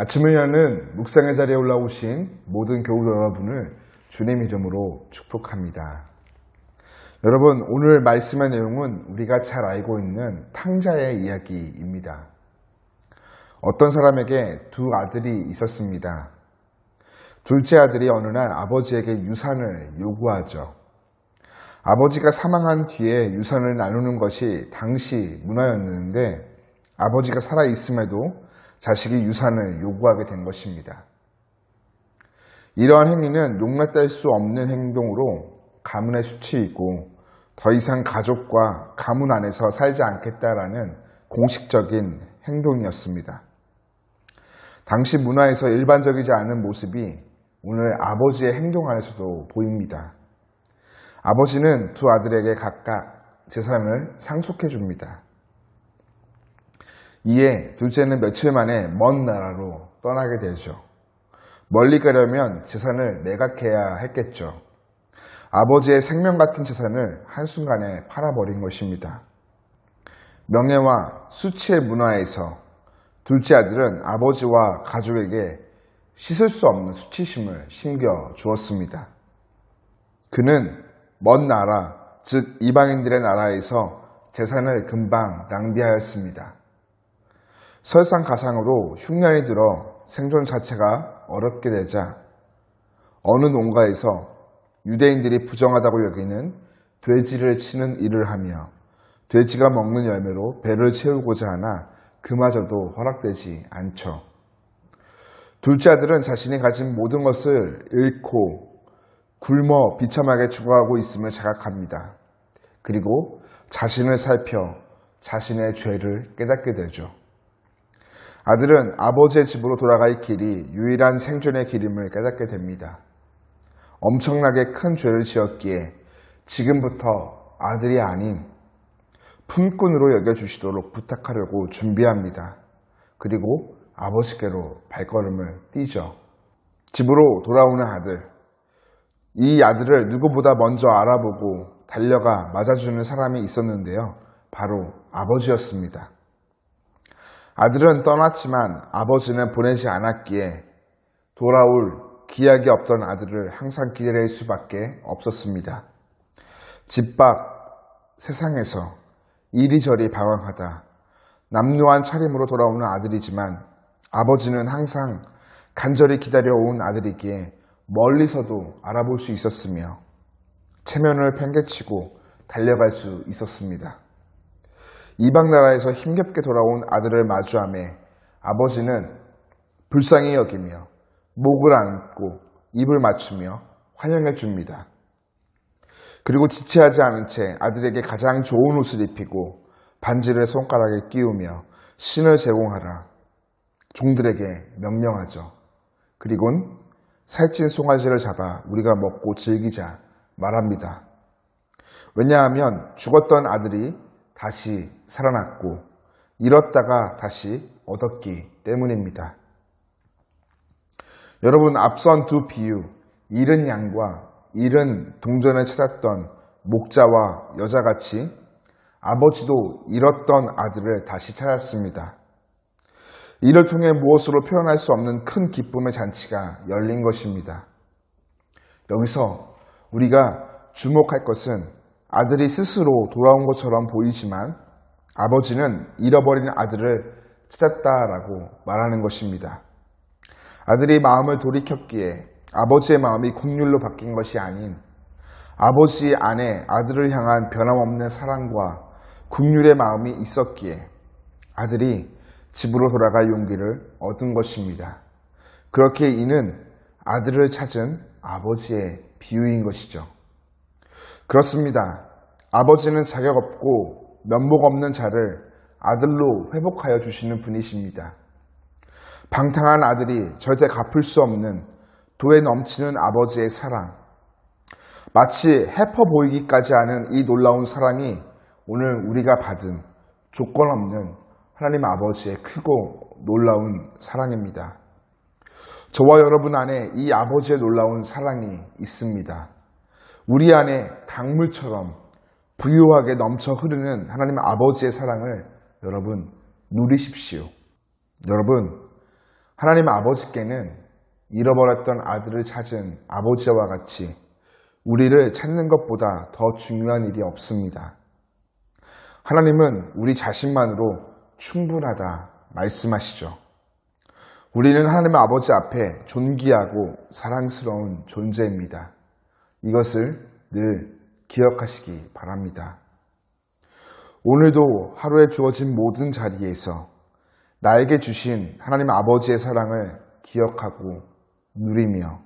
아침을 여는 묵상의 자리에 올라오신 모든 교우 여러분을 주님 이름으로 축복합니다. 여러분, 오늘 말씀의 내용은 우리가 잘 알고 있는 탕자의 이야기입니다. 어떤 사람에게 두 아들이 있었습니다. 둘째 아들이 어느 날 아버지에게 유산을 요구하죠. 아버지가 사망한 뒤에 유산을 나누는 것이 당시 문화였는데 아버지가 살아있음에도 자식이 유산을 요구하게 된 것입니다. 이러한 행위는 용납될 수 없는 행동으로 가문의 수치이고 더 이상 가족과 가문 안에서 살지 않겠다라는 공식적인 행동이었습니다. 당시 문화에서 일반적이지 않은 모습이 오늘 아버지의 행동 안에서도 보입니다. 아버지는 두 아들에게 각각 재산을 상속해 줍니다. 이에 둘째는 며칠 만에 먼 나라로 떠나게 되죠. 멀리 가려면 재산을 매각해야 했겠죠. 아버지의 생명 같은 재산을 한순간에 팔아버린 것입니다. 명예와 수치의 문화에서 둘째 아들은 아버지와 가족에게 씻을 수 없는 수치심을 심겨 주었습니다. 그는 먼 나라, 즉 이방인들의 나라에서 재산을 금방 낭비하였습니다. 설상가상으로 흉년이 들어 생존 자체가 어렵게 되자 어느 농가에서 유대인들이 부정하다고 여기는 돼지를 치는 일을 하며 돼지가 먹는 열매로 배를 채우고자 하나 그마저도 허락되지 않죠. 둘째 아들은 자신이 가진 모든 것을 잃고 굶어 비참하게 죽어가고 있음을 자각합니다. 그리고 자신을 살펴 자신의 죄를 깨닫게 되죠. 아들은 아버지의 집으로 돌아갈 길이 유일한 생존의 길임을 깨닫게 됩니다. 엄청나게 큰 죄를 지었기에 지금부터 아들이 아닌 품꾼으로 여겨주시도록 부탁하려고 준비합니다. 그리고 아버지께로 발걸음을 띄죠. 집으로 돌아오는 아들. 이 아들을 누구보다 먼저 알아보고 달려가 맞아주는 사람이 있었는데요. 바로 아버지였습니다. 아들은 떠났지만 아버지는 보내지 않았기에 돌아올 기약이 없던 아들을 항상 기다릴 수밖에 없었습니다. 집 밖 세상에서 이리저리 방황하다 남루한 차림으로 돌아오는 아들이지만 아버지는 항상 간절히 기다려온 아들이기에 멀리서도 알아볼 수 있었으며 체면을 팽개치고 달려갈 수 있었습니다. 이방 나라에서 힘겹게 돌아온 아들을 마주하며 아버지는 불쌍히 여기며 목을 안고 입을 맞추며 환영해 줍니다. 그리고 지체하지 않은 채 아들에게 가장 좋은 옷을 입히고 반지를 손가락에 끼우며 신을 제공하라 종들에게 명령하죠. 그리고는 살찐 송아지를 잡아 우리가 먹고 즐기자 말합니다. 왜냐하면 죽었던 아들이 다시 살아났고 잃었다가 다시 얻었기 때문입니다. 여러분, 앞선 두 비유, 잃은 양과 잃은 동전을 찾았던 목자와 여자같이 아버지도 잃었던 아들을 다시 찾았습니다. 이를 통해 무엇으로 표현할 수 없는 큰 기쁨의 잔치가 열린 것입니다. 여기서 우리가 주목할 것은 아들이 스스로 돌아온 것처럼 보이지만 아버지는 잃어버린 아들을 찾았다라고 말하는 것입니다. 아들이 마음을 돌이켰기에 아버지의 마음이 국률로 바뀐 것이 아닌 아버지 안에 아들을 향한 변함없는 사랑과 국률의 마음이 있었기에 아들이 집으로 돌아갈 용기를 얻은 것입니다. 그렇게 이는 아들을 찾은 아버지의 비유인 것이죠. 그렇습니다. 아버지는 자격 없고 면목 없는 자를 아들로 회복하여 주시는 분이십니다. 방탕한 아들이 절대 갚을 수 없는 도에 넘치는 아버지의 사랑. 마치 해퍼 보이기까지 하는 이 놀라운 사랑이 오늘 우리가 받은 조건 없는 하나님 아버지의 크고 놀라운 사랑입니다. 저와 여러분 안에 이 아버지의 놀라운 사랑이 있습니다. 우리 안에 강물처럼 부유하게 넘쳐 흐르는 하나님 아버지의 사랑을 여러분 누리십시오. 여러분, 하나님 아버지께는 잃어버렸던 아들을 찾은 아버지와 같이 우리를 찾는 것보다 더 중요한 일이 없습니다. 하나님은 우리 자신만으로 충분하다 말씀하시죠. 우리는 하나님 아버지 앞에 존귀하고 사랑스러운 존재입니다. 이것을 늘 기억하시기 바랍니다. 오늘도 하루에 주어진 모든 자리에서 나에게 주신 하나님 아버지의 사랑을 기억하고 누리며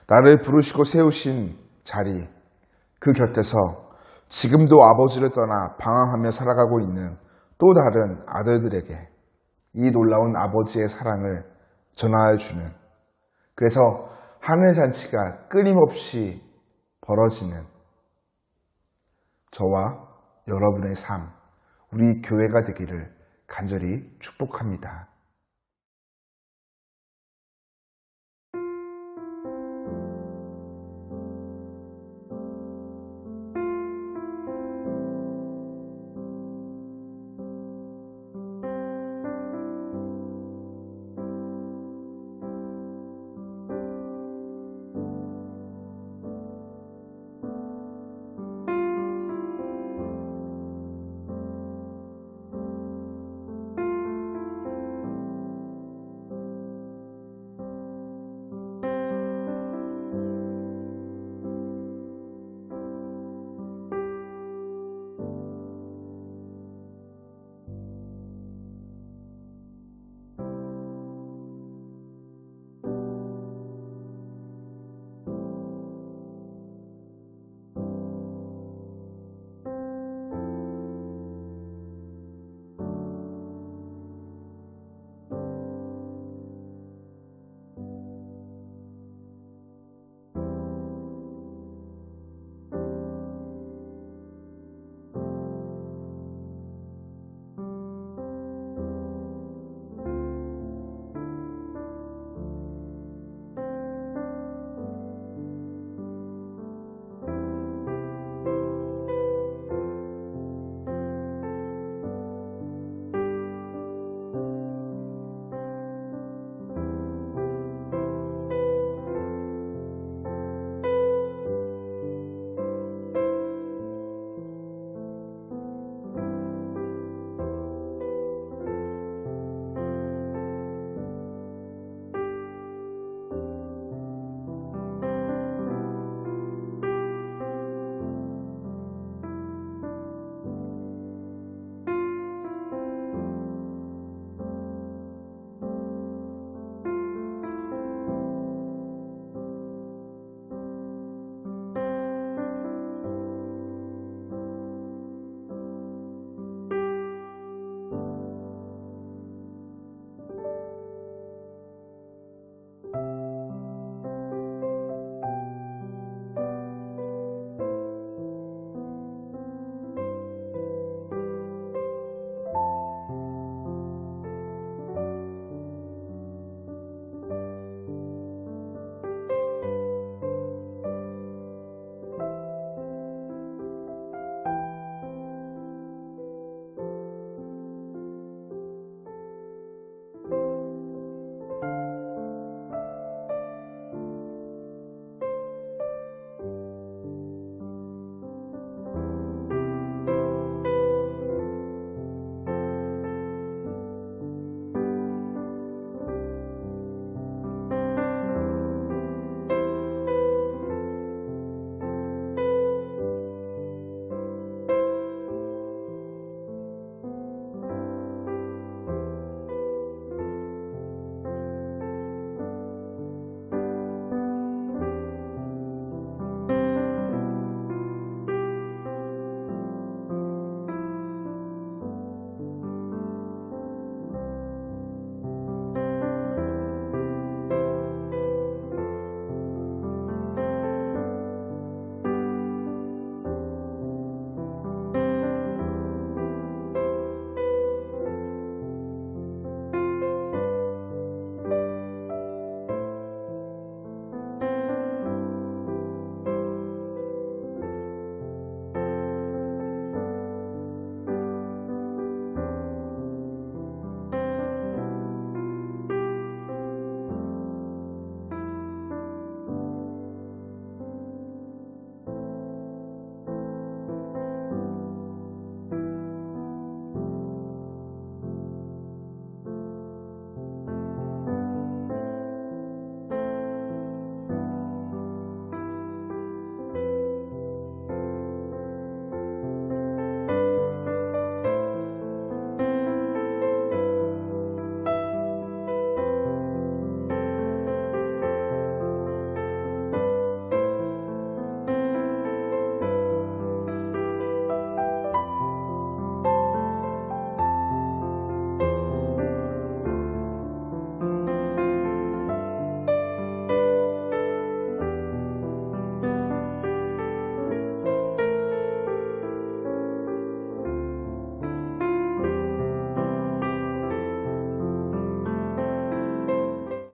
나를 부르시고 세우신 자리, 그 곁에서 지금도 아버지를 떠나 방황하며 살아가고 있는 또 다른 아들들에게 이 놀라운 아버지의 사랑을 전하여 주는, 그래서 하늘잔치가 끊임없이 벌어지는 저와 여러분의 삶, 우리 교회가 되기를 간절히 축복합니다.